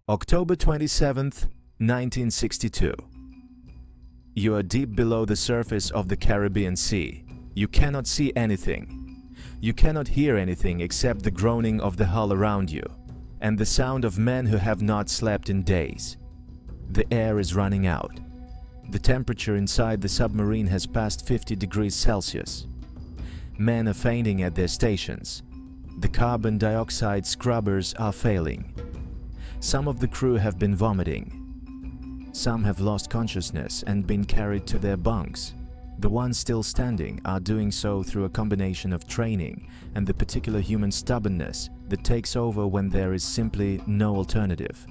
October 27th, 1962. You are deep below the surface of the Caribbean Sea. You cannot see anything. You cannot hear anything except the groaning of the hull around you and the sound of men who have not slept in days. The air is running out. The temperature inside the submarine has passed 50 degrees Celsius. Men are fainting at their stations. The carbon dioxide scrubbers are failing. Some of the crew have been vomiting. Some have lost consciousness and been carried to their bunks. The ones still standing are doing so through a combination of training and the particular human stubbornness that takes over when there is simply no alternative.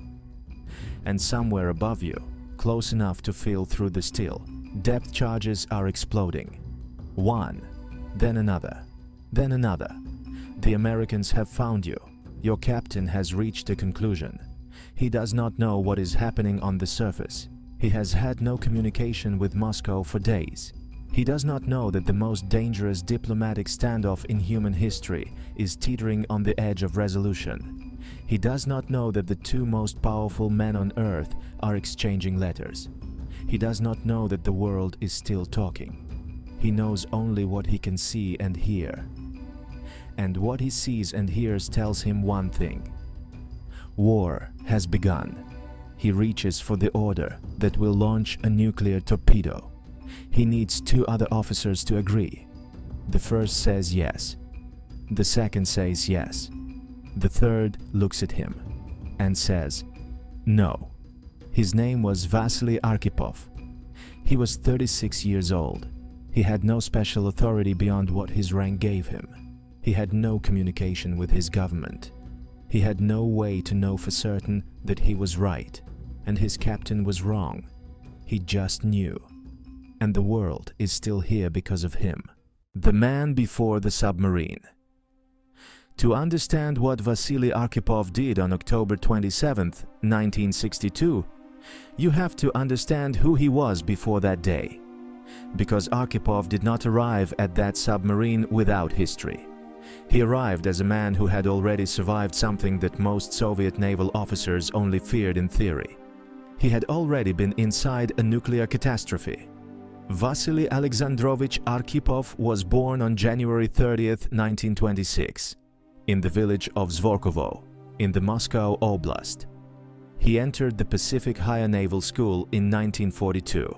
And somewhere above you, close enough to feel through the steel, depth charges are exploding. One, then another, then another. The Americans have found you. Your captain has reached a conclusion. He does not know what is happening on the surface. He has had no communication with Moscow for days. He does not know that the most dangerous diplomatic standoff in human history is teetering on the edge of resolution. He does not know that the two most powerful men on earth are exchanging letters. He does not know that the world is still talking. He knows only what he can see and hear. And what he sees and hears tells him one thing. War has begun. He reaches for the order that will launch a nuclear torpedo. He needs two other officers to agree. The first says yes. The second says yes. The third looks at him and says no. His name was Vasili Arkhipov. He was 36 years old. He had no special authority beyond what his rank gave him. He had no communication with his government. He had no way to know for certain that he was right and his captain was wrong. He just knew. And the world is still here because of him. The man before the submarine. To understand what Vasili Arkhipov did on October 27, 1962, you have to understand who he was before that day. Because Arkhipov did not arrive at that submarine without history. He arrived as a man who had already survived something that most Soviet naval officers only feared in theory. He had already been inside a nuclear catastrophe. Vasili Alexandrovich Arkhipov was born on January 30, 1926, in the village of Zvorkovo, in the Moscow Oblast. He entered the Pacific Higher Naval School in 1942,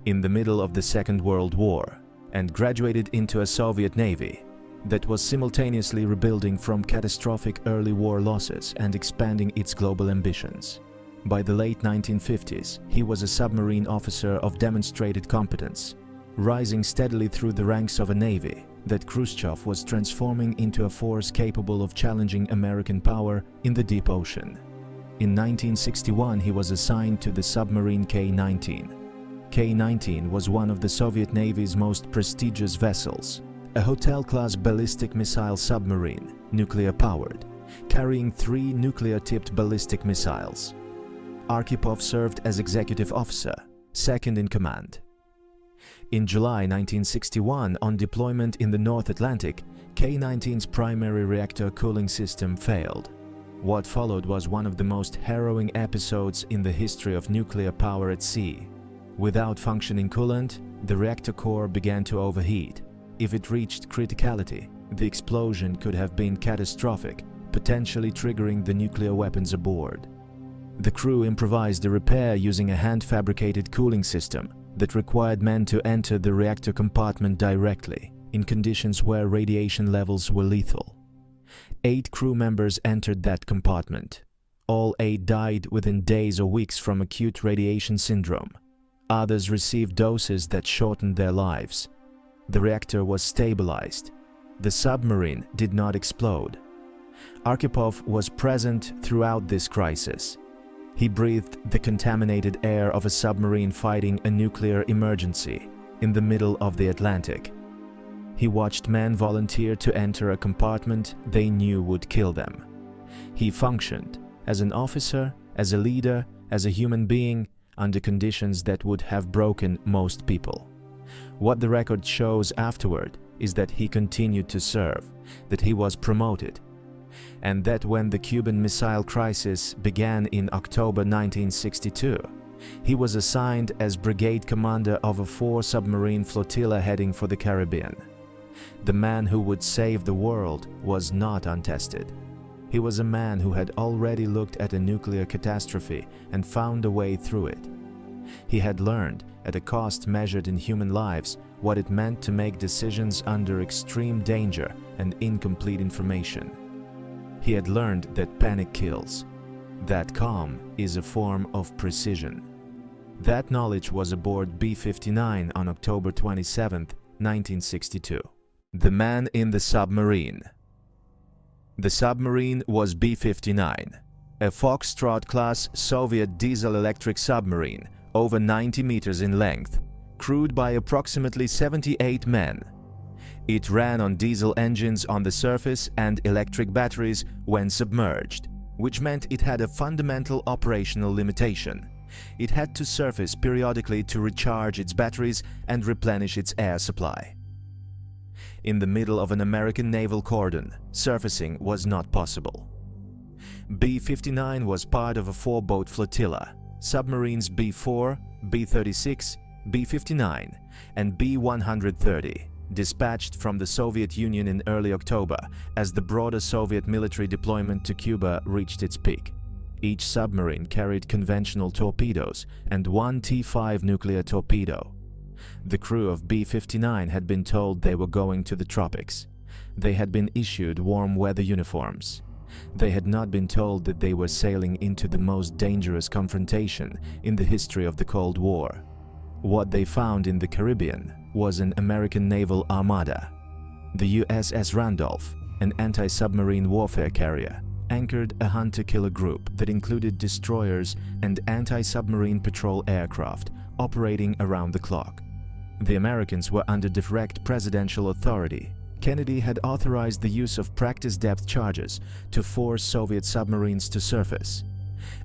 in the middle of the Second World War, and graduated into a Soviet Navy that was simultaneously rebuilding from catastrophic early war losses and expanding its global ambitions. By the late 1950s, he was a submarine officer of demonstrated competence, rising steadily through the ranks of a navy that Khrushchev was transforming into a force capable of challenging American power in the deep ocean. In 1961, he was assigned to the submarine K-19. K-19 was one of the Soviet Navy's most prestigious vessels, a hotel-class ballistic missile submarine, nuclear-powered, carrying 3 nuclear-tipped ballistic missiles. Arkhipov served as executive officer, second in command. In July 1961, on deployment in the North Atlantic, K-19's primary reactor cooling system failed. What followed was one of the most harrowing episodes in the history of nuclear power at sea. Without functioning coolant, the reactor core began to overheat. If it reached criticality, the explosion could have been catastrophic, potentially triggering the nuclear weapons aboard. The crew improvised a repair using a hand-fabricated cooling system that required men to enter the reactor compartment directly, in conditions where radiation levels were lethal. 8 crew members entered that compartment. All 8 died within days or weeks from acute radiation syndrome. Others received doses that shortened their lives. The reactor was stabilized. The submarine did not explode. Arkhipov was present throughout this crisis. He breathed the contaminated air of a submarine fighting a nuclear emergency in the middle of the Atlantic. He watched men volunteer to enter a compartment they knew would kill them. He functioned as an officer, as a leader, as a human being, under conditions that would have broken most people. What the record shows afterward is that he continued to serve, that he was promoted. and that when the Cuban Missile Crisis began in October 1962, he was assigned as brigade commander of a 4-submarine flotilla heading for the Caribbean. The man who would save the world was not untested. He was a man who had already looked at a nuclear catastrophe and found a way through it. He had learned, at a cost measured in human lives, what it meant to make decisions under extreme danger and incomplete information. He had learned that panic kills, that calm is a form of precision. That knowledge was aboard B-59 on October 27, 1962. The man in the submarine. The submarine was B-59, a Foxtrot-class Soviet diesel-electric submarine, over 90 meters in length, crewed by approximately 78 men. It ran on diesel engines on the surface and electric batteries when submerged, which meant it had a fundamental operational limitation. It had to surface periodically to recharge its batteries and replenish its air supply. In the middle of an American naval cordon, surfacing was not possible. B-59 was part of a 4-boat flotilla. Submarines B-4, B-36, B-59, and B-130, dispatched from the Soviet Union in early October as the broader Soviet military deployment to Cuba reached its peak. Each submarine carried conventional torpedoes and 1 T-5 nuclear torpedo. The crew of B-59 had been told they were going to the tropics. They had been issued warm weather uniforms. They had not been told that they were sailing into the most dangerous confrontation in the history of the Cold War. What they found in the Caribbean was an American naval armada. The USS Randolph, an anti-submarine warfare carrier, anchored a hunter-killer group that included destroyers and anti-submarine patrol aircraft operating around the clock. The Americans were under direct presidential authority. Kennedy had authorized the use of practice depth charges to force Soviet submarines to surface,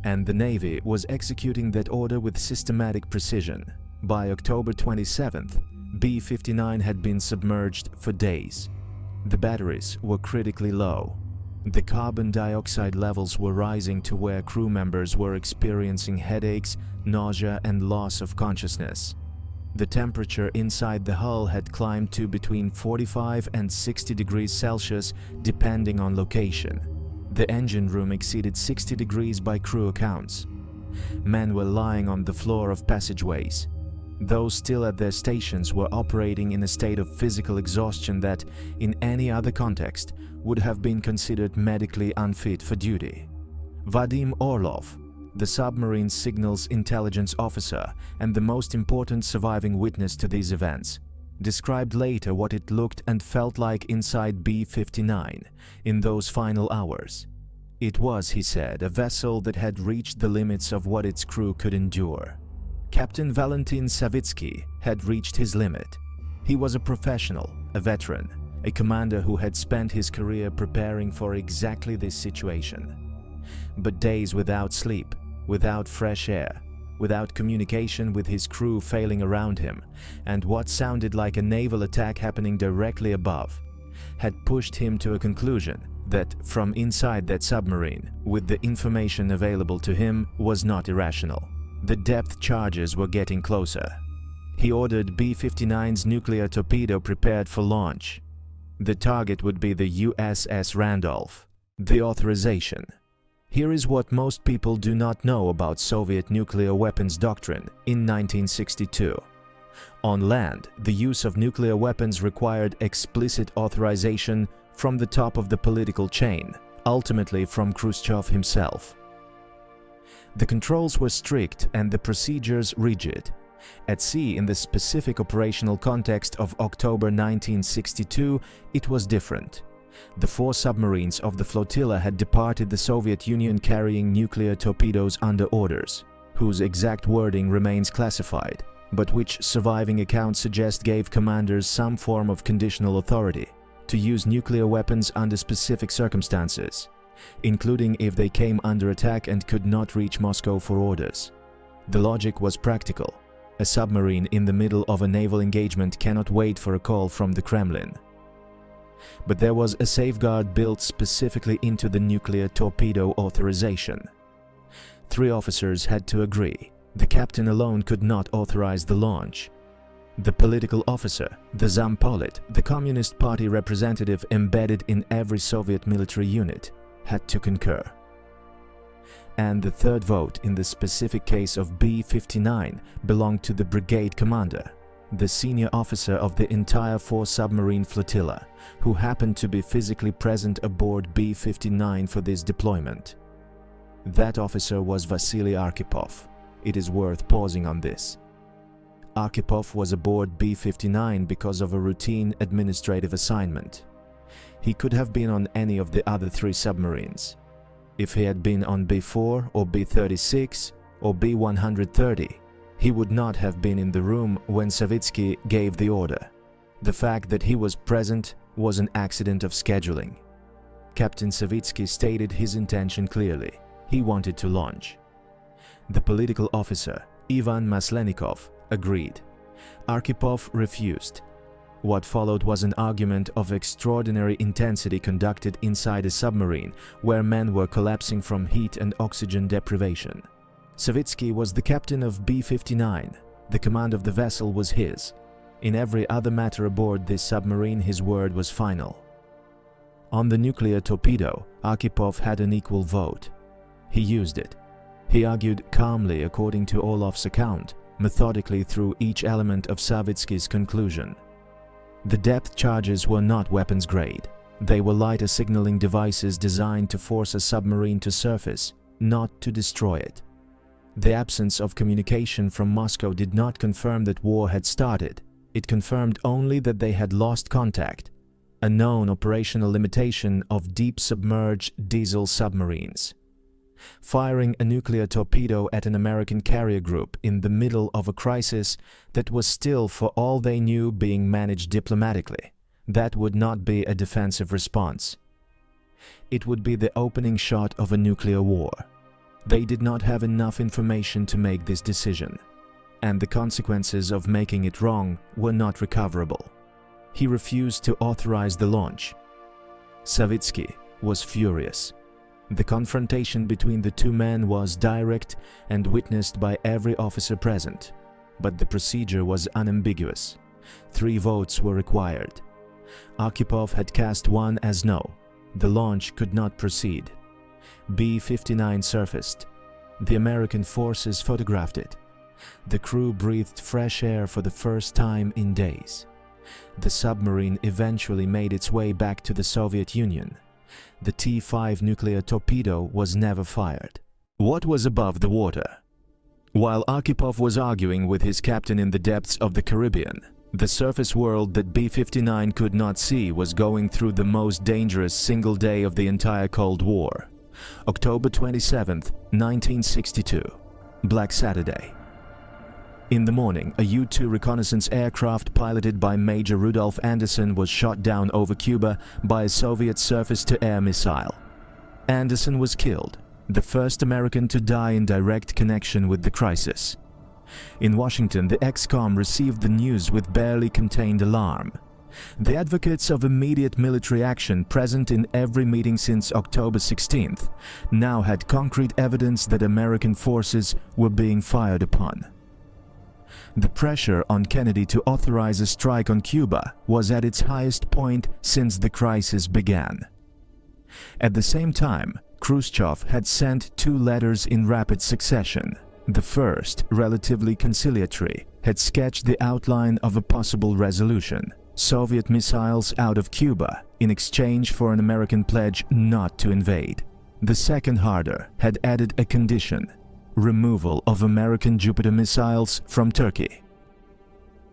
and the Navy was executing that order with systematic precision. By October 27th, B-59 had been submerged for days. The batteries were critically low. The carbon dioxide levels were rising to where crew members were experiencing headaches, nausea, and loss of consciousness. The temperature inside the hull had climbed to between 45 and 60 degrees Celsius depending on location. The engine room exceeded 60 degrees by crew accounts. Men were lying on the floor of passageways. Those still at their stations were operating in a state of physical exhaustion that, in any other context, would have been considered medically unfit for duty. Vadim Orlov, the submarine's signals intelligence officer and the most important surviving witness to these events, described later what it looked and felt like inside B-59 in those final hours. It was, he said, a vessel that had reached the limits of what its crew could endure. Captain Valentin Savitsky had reached his limit. He was a professional, a veteran, a commander who had spent his career preparing for exactly this situation. But days without sleep, without fresh air, without communication with his crew failing around him, and what sounded like a naval attack happening directly above, had pushed him to a conclusion that from inside that submarine, with the information available to him, was not irrational. The depth charges were getting closer. He ordered B-59's nuclear torpedo prepared for launch. The target would be the USS Randolph. The authorization. Here is what most people do not know about Soviet nuclear weapons doctrine in 1962. On land, the use of nuclear weapons required explicit authorization from the top of the political chain, ultimately from Khrushchev himself. The controls were strict and the procedures rigid. At sea, in the specific operational context of October 1962, it was different. The 4 submarines of the flotilla had departed the Soviet Union carrying nuclear torpedoes under orders, whose exact wording remains classified, but which surviving accounts suggest gave commanders some form of conditional authority to use nuclear weapons under specific circumstances, including if they came under attack and could not reach Moscow for orders. The logic was practical. A submarine in the middle of a naval engagement cannot wait for a call from the Kremlin. But there was a safeguard built specifically into the nuclear torpedo authorization. 3 officers had to agree. The captain alone could not authorize the launch. The political officer, the zampolit, the Communist Party representative embedded in every Soviet military unit, had to concur. And the third vote in the specific case of B-59 belonged to the brigade commander, the senior officer of the entire 4-submarine flotilla, who happened to be physically present aboard B-59 for this deployment. That officer was Vasili Arkhipov. It is worth pausing on this. Arkhipov was aboard B-59 because of a routine administrative assignment. He could have been on any of the other 3 submarines. If he had been on B-4 or B-36 or B-130, he would not have been in the room when Savitsky gave the order. The fact that he was present was an accident of scheduling. Captain Savitsky stated his intention clearly. He wanted to launch. The political officer, Ivan Maslenikov, agreed. Arkhipov refused. What followed was an argument of extraordinary intensity conducted inside a submarine where men were collapsing from heat and oxygen deprivation. Savitsky was the captain of B-59. The command of the vessel was his. In every other matter aboard this submarine, his word was final. On the nuclear torpedo, Arkhipov had an equal vote. He used it. He argued calmly according to Orlov's account, methodically through each element of Savitsky's conclusion. The depth charges were not weapons grade. They were lighter signaling devices designed to force a submarine to surface, not to destroy it. The absence of communication from Moscow did not confirm that war had started. It confirmed only that they had lost contact, a known operational limitation of deep submerged diesel submarines. Firing a nuclear torpedo at an American carrier group in the middle of a crisis that was still, for all they knew, being managed diplomatically, that would not be a defensive response. It would be the opening shot of a nuclear war. They did not have enough information to make this decision, and the consequences of making it wrong were not recoverable. He refused to authorize the launch. Savitsky was furious. The confrontation between the 2 men was direct and witnessed by every officer present, but the procedure was unambiguous. 3 votes were required. Arkhipov had cast 1 as no. The launch could not proceed. B-59 surfaced. The American forces photographed it. The crew breathed fresh air for the first time in days. The submarine eventually made its way back to the Soviet Union. The T-5 nuclear torpedo was never fired. What was above the water? While Arkhipov was arguing with his captain in the depths of the Caribbean, the surface world that B-59 could not see was going through the most dangerous single day of the entire Cold War. October 27, 1962, Black Saturday. In the morning, a U-2 reconnaissance aircraft piloted by Major Rudolf Anderson was shot down over Cuba by a Soviet surface-to-air missile. Anderson was killed, the first American to die in direct connection with the crisis. In Washington, the ExComm received the news with barely contained alarm. The advocates of immediate military action present in every meeting since October 16th now had concrete evidence that American forces were being fired upon. The pressure on Kennedy to authorize a strike on Cuba was at its highest point since the crisis began. At the same time, Khrushchev had sent 2 letters in rapid succession. The first, relatively conciliatory, had sketched the outline of a possible resolution: Soviet missiles out of Cuba in exchange for an American pledge not to invade. The second, harder, had added a condition: removal of American Jupiter missiles from Turkey.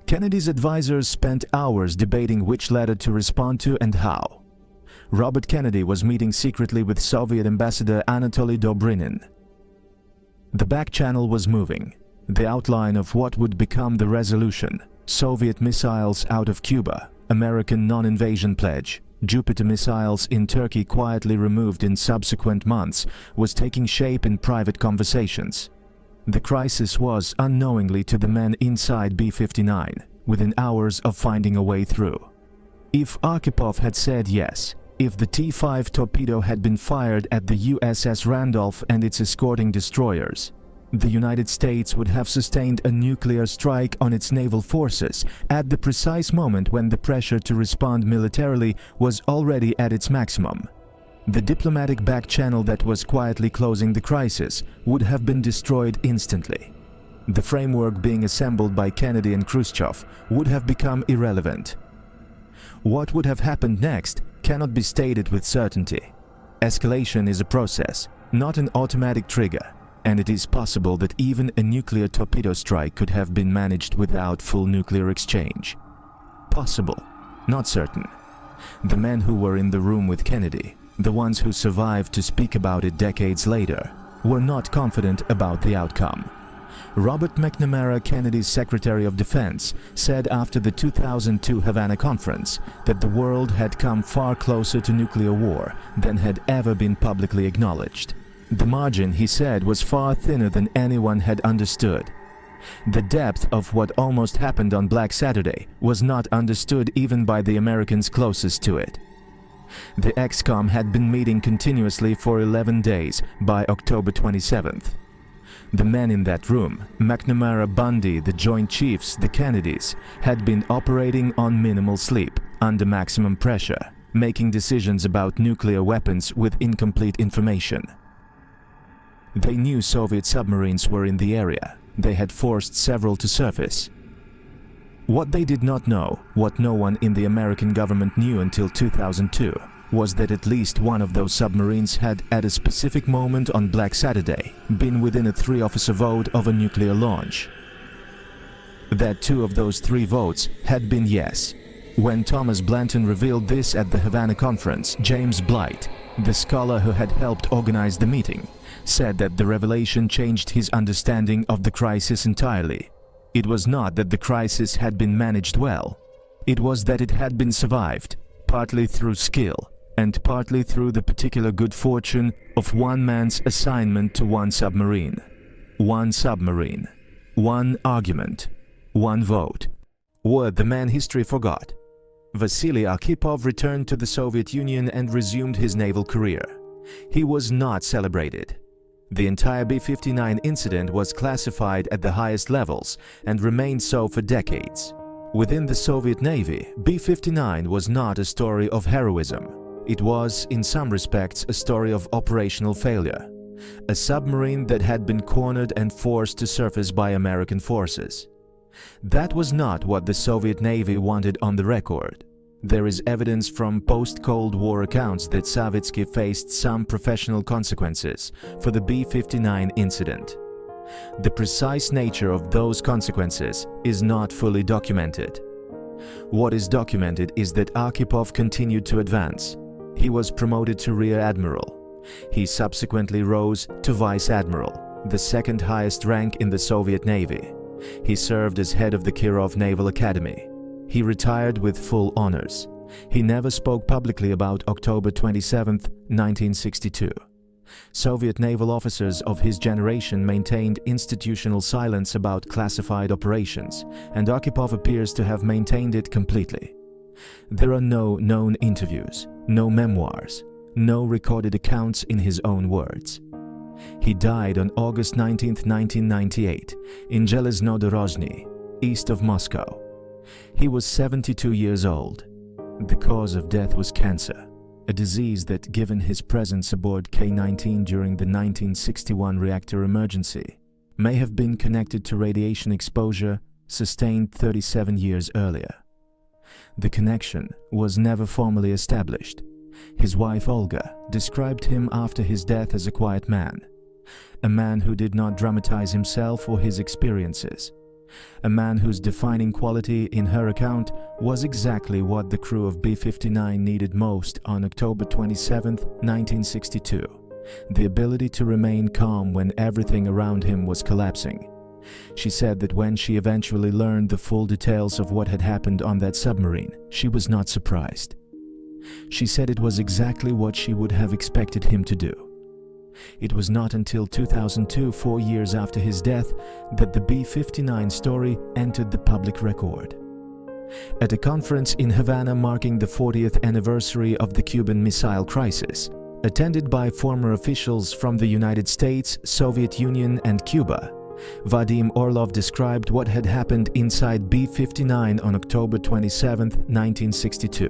Kennedy's advisors spent hours debating which letter to respond to and how. Robert Kennedy was meeting secretly with Soviet Ambassador Anatoly Dobrinin. The back channel was moving. The outline of what would become the resolution: Soviet missiles out of Cuba, American non-invasion pledge, Jupiter missiles in Turkey quietly removed in subsequent months, was taking shape in private conversations. The crisis was, unknowingly to the men inside B-59, within hours of finding a way through. If Arkhipov had said yes, if the T-5 torpedo had been fired at the USS Randolph and its escorting destroyers, the United States would have sustained a nuclear strike on its naval forces at the precise moment when the pressure to respond militarily was already at its maximum. The diplomatic back channel that was quietly closing the crisis would have been destroyed instantly. The framework being assembled by Kennedy and Khrushchev would have become irrelevant. What would have happened next cannot be stated with certainty. Escalation is a process, not an automatic trigger, and it is possible that even a nuclear torpedo strike could have been managed without full nuclear exchange. Possible, not certain. The men who were in the room with Kennedy, the ones who survived to speak about it decades later, were not confident about the outcome. Robert McNamara, Kennedy's Secretary of Defense, said after the 2002 Havana conference that the world had come far closer to nuclear war than had ever been publicly acknowledged. The margin, he said, was far thinner than anyone had understood. The depth of what almost happened on Black Saturday was not understood even by the Americans closest to it. The ExComm had been meeting continuously for 11 days by October 27th. The men in that room, McNamara, Bundy, the Joint Chiefs, the Kennedys, had been operating on minimal sleep, under maximum pressure, making decisions about nuclear weapons with incomplete information. They knew Soviet submarines were in the area. They had forced several to surface. What they did not know, what no one in the American government knew until 2002, was that at least one of those submarines had, at a specific moment on Black Saturday, been within a 3-officer vote of a nuclear launch. That 2 of those 3 votes had been yes. When Thomas Blanton revealed this at the Havana conference, James Blight, the scholar who had helped organize the meeting, said that the revelation changed his understanding of the crisis entirely. It was not that the crisis had been managed well. It was that it had been survived, partly through skill, and partly through the particular good fortune of one man's assignment to one submarine. One submarine. One argument. One vote. Word the man history forgot. Vasili Arkhipov returned to the Soviet Union and resumed his naval career. He was not celebrated. The entire B-59 incident was classified at the highest levels and remained so for decades. Within the Soviet Navy, B-59 was not a story of heroism. It was, in some respects, a story of operational failure. A submarine that had been cornered and forced to surface by American forces. That was not what the Soviet Navy wanted on the record. There is evidence from post-Cold War accounts that Savitsky faced some professional consequences for the B-59 incident. The precise nature of those consequences is not fully documented. What is documented is that Arkhipov continued to advance. He was promoted to Rear Admiral. He subsequently rose to Vice Admiral, the second highest rank in the Soviet Navy. He served as head of the Kirov Naval Academy. He retired with full honors. He never spoke publicly about October 27, 1962. Soviet naval officers of his generation maintained institutional silence about classified operations, and Arkhipov appears to have maintained it completely. There are no known interviews, no memoirs, no recorded accounts in his own words. He died on August 19, 1998, in Zheleznodorozhny, east of Moscow. He was 72 years old. The cause of death was cancer, a disease that, given his presence aboard K-19 during the 1961 reactor emergency, may have been connected to radiation exposure sustained 37 years earlier. The connection was never formally established. His wife Olga described him after his death as a quiet man, a man who did not dramatize himself or his experiences, a man whose defining quality in her account was exactly what the crew of B-59 needed most on October 27, 1962, the ability to remain calm when everything around him was collapsing. She said that when she eventually learned the full details of what had happened on that submarine, she was not surprised. She said it was exactly what she would have expected him to do. It was not until 2002, 4 years after his death, that the B-59 story entered the public record. At a conference in Havana marking the 40th anniversary of the Cuban Missile Crisis, attended by former officials from the United States, Soviet Union and Cuba, Vadim Orlov described what had happened inside B-59 on October 27, 1962.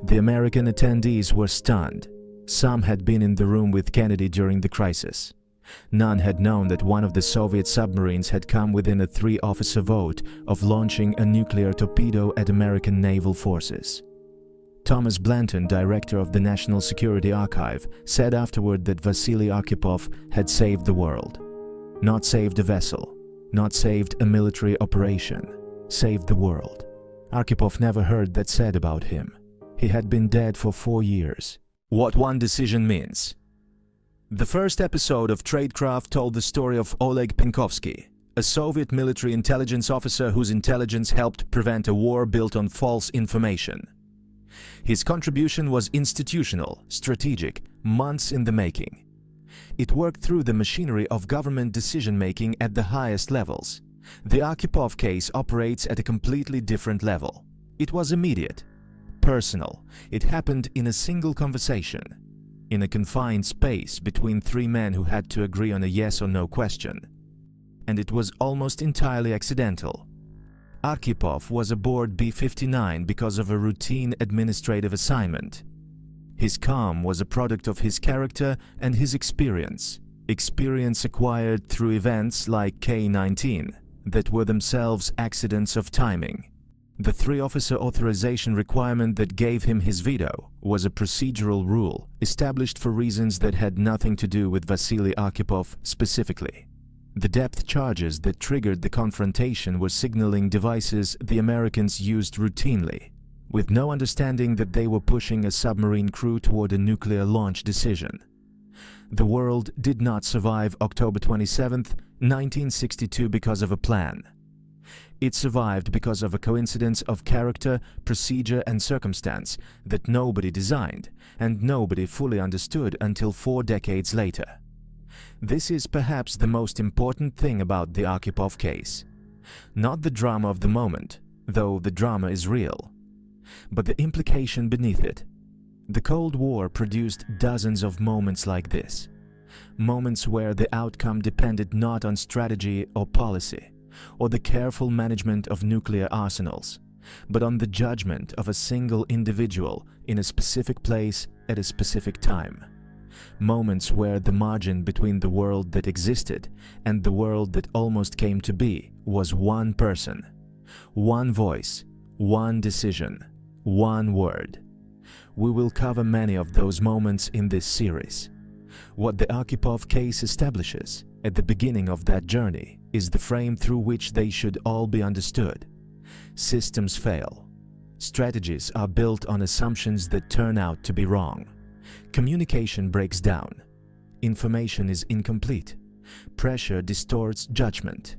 The American attendees were stunned. Some had been in the room with Kennedy during the crisis. None had known that one of the Soviet submarines had come within a 3-officer vote of launching a nuclear torpedo at American naval forces. Thomas Blanton, director of the National Security Archive, said afterward that Vasili Arkhipov had saved the world. Not saved a vessel, not saved a military operation, saved the world. Arkhipov never heard that said about him. He had been dead for 4 years. What one decision means. The first episode of Tradecraft told the story of Oleg Penkovsky, a Soviet military intelligence officer whose intelligence helped prevent a war built on false information. His contribution was institutional, strategic, months in the making. It worked through the machinery of government decision-making at the highest levels. The Arkhipov case operates at a completely different level. It was immediate, personal. It happened in a single conversation, in a confined space between 3 men who had to agree on a yes or no question. And it was almost entirely accidental. Arkhipov was aboard B-59 because of a routine administrative assignment. His calm was a product of his character and his experience acquired through events like K-19 that were themselves accidents of timing. The 3-officer authorization requirement that gave him his veto was a procedural rule established for reasons that had nothing to do with Vasili Arkhipov specifically. The depth charges that triggered the confrontation were signaling devices the Americans used routinely, with no understanding that they were pushing a submarine crew toward a nuclear launch decision. The world did not survive October 27, 1962 because of a plan. It survived because of a coincidence of character, procedure and circumstance that nobody designed and nobody fully understood until 4 decades later. This is perhaps the most important thing about the Arkhipov case. Not the drama of the moment, though the drama is real, but the implication beneath it. The Cold War produced dozens of moments like this. Moments where the outcome depended not on strategy or policy, or the careful management of nuclear arsenals, but on the judgment of a single individual in a specific place at a specific time. Moments where the margin between the world that existed and the world that almost came to be was one person, one voice, one decision, one word. We will cover many of those moments in this series. What the Arkhipov case establishes at the beginning of that journey is the frame through which they should all be understood. Systems fail. Strategies are built on assumptions that turn out to be wrong. Communication breaks down. Information is incomplete. Pressure distorts judgment.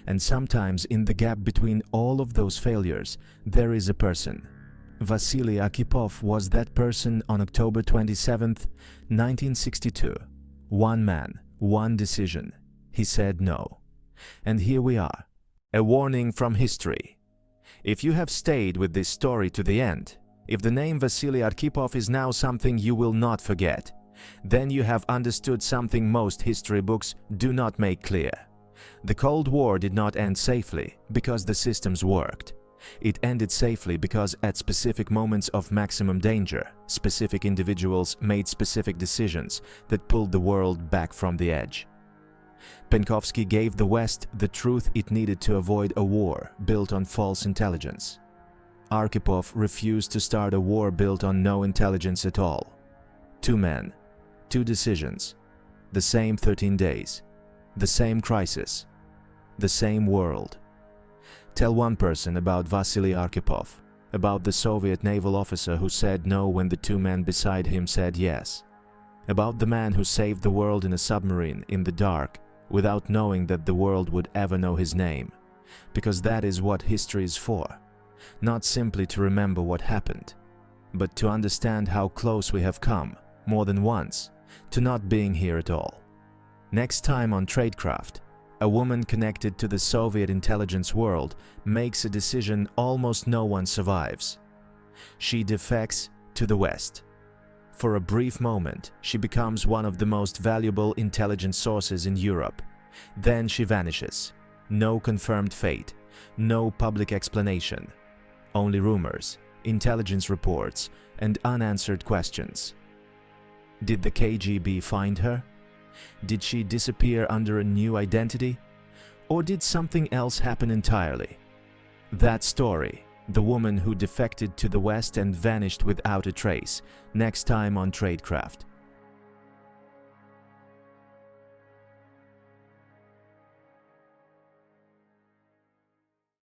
And sometimes in the gap between all of those failures, there is a person. Vasili Arkhipov was that person on October 27, 1962. One man, one decision. He said no. And here we are. A warning from history. If you have stayed with this story to the end, if the name Vasili Arkhipov is now something you will not forget, then you have understood something most history books do not make clear. The Cold War did not end safely because the systems worked. It ended safely because at specific moments of maximum danger, specific individuals made specific decisions that pulled the world back from the edge. Penkovsky gave the West the truth it needed to avoid a war built on false intelligence. Arkhipov refused to start a war built on no intelligence at all. 2 men, 2 decisions, the same 13 days, the same crisis, the same world. Tell one person about Vasili Arkhipov, about the Soviet naval officer who said no when the 2 men beside him said yes, about the man who saved the world in a submarine in the dark without knowing that the world would ever know his name, because that is what history is for, not simply to remember what happened, but to understand how close we have come, more than once, to not being here at all. Next time on Tradecraft, A woman connected to the Soviet intelligence world makes a decision almost no one survives. She defects to the West. For a brief moment, she becomes one of the most valuable intelligence sources in Europe. Then she vanishes. No confirmed fate, no public explanation. Only rumors, intelligence reports, and unanswered questions. Did the KGB find her? Did she disappear under a new identity? Or did something else happen entirely? That story, the woman who defected to the West and vanished without a trace, next time on Tradecraft.